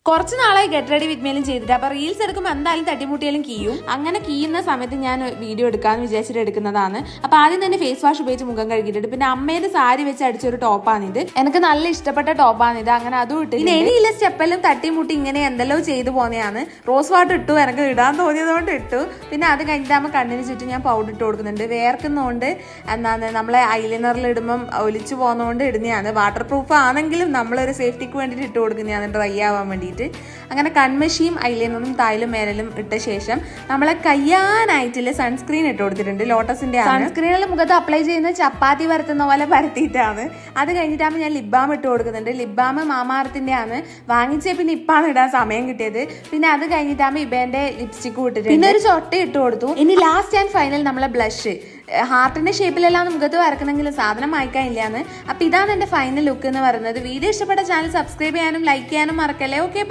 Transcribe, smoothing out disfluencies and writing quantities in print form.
കുറച്ച് നാളായി get ready with മീലും ചെയ്തിട്ട് അപ്പൊ റീൽസ് എടുക്കുമ്പോൾ എന്തായാലും തട്ടിമുട്ടിയാലും കീയും. അങ്ങനെ കീയുന്ന സമയത്ത് ഞാൻ വീഡിയോ എടുക്കാന്ന് വിചാരിച്ചിട്ട് എടുക്കുന്നതാണ്. അപ്പൊ ആദ്യം തന്നെ ഫേസ് വാഷ് ഉപയോഗിച്ച് മുഖം കഴുകിയിട്ടുണ്ട്. പിന്നെ അമ്മയുടെ സാരി വെച്ച് അടിച്ചൊരു ടോപ്പാണിത്. എനിക്ക് നല്ല ഇഷ്ടപ്പെട്ട ടോപ്പാണിത്. അങ്ങനെ അതും ഇട്ട് പിന്നെ ഇനിയില്ല സ്റ്റെപ്പെല്ലാം തട്ടിമുട്ടി ഇങ്ങനെ എന്തെല്ലോ ചെയ്തു പോന്നെയാണ്. റോസ് വാട്ടർ ഇട്ടു, എനിക്ക് ഇടാൻ തോന്നിയതുകൊണ്ട് ഇട്ടു. പിന്നെ അത് കഴിഞ്ഞിട്ടാകുമ്പോൾ കണ്ണിന് ചുറ്റും ഞാൻ പൗഡർ ഇട്ട് കൊടുക്കുന്നുണ്ട്. വേർക്കുന്നതുകൊണ്ട് എന്താണ് നമ്മളെ ഐലൈനറിൽ ഇടുമ്പം ഒലിച്ചു പോകുന്നതുകൊണ്ട് ഇടുന്നതാണ്. വാട്ടർ പ്രൂഫ് ആണെങ്കിലും നമ്മളൊരു സേഫ്റ്റിക്ക് വേണ്ടിയിട്ട് ഇട്ട് കൊടുക്കുന്നതാണ്, ഡ്രൈ ആവാൻ വേണ്ടിയിട്ട്. അങ്ങനെ കൺമഷിയും ഐലൈനറും തായിലും മേലും ഇട്ട ശേഷം നമ്മളെ കയ്യാനായിട്ടില്ല സൺസ്ക്രീൻ ഇട്ട് കൊടുത്തിട്ടുണ്ട്. ലോട്ടസിന്റെ സൺസ്ക്രീനിൽ മുഖത്ത് അപ്ലൈ ചെയ്യുന്ന ചപ്പാത്തി പരത്തുന്ന പോലെ പരത്തിയിട്ടാണ്. അത് കഴിഞ്ഞിട്ടാകുമ്പോൾ ഞാൻ ലിപ് ബാം ഇട്ട് കൊടുക്കുന്നുണ്ട്. ലിപ് ബാം മാമാർത്തിന്റെ ആണ് വാങ്ങിച്ചേ, പിന്നെ ഇപ്പാണ് ഇടാൻ സമയം കിട്ടിയത്. പിന്നെ അത് കഴിഞ്ഞിട്ടാകുമ്പോൾ ഇബേന്റെ ലിപ്സ്റ്റിക്ക് ഇട്ടിട്ടുണ്ട്. പിന്നെ ഒരു ചൊട്ട ഇട്ട് കൊടുത്തു. ഇനി ലാസ്റ്റ് ആൻഡ് ഫൈനൽ നമ്മളെ ബ്ലഷ് ഹാർട്ടിന്റെ ഷേപ്പിലെല്ലാം മുഖത്ത് വരക്കുന്നെങ്കിലും സാധനം വായിക്കാനില്ലാന്ന്. അപ്പൊ ഇതാണ് എന്റെ ഫൈനൽ ലുക്ക് എന്ന് പറയുന്നത്. വീഡിയോ ഇഷ്ടപ്പെട്ട ചാനൽ സബ്സ്ക്രൈബ് ചെയ്യാനും ലൈക്ക് ചെയ്യാനും മറക്കല്ലേ. ഓക്കെ.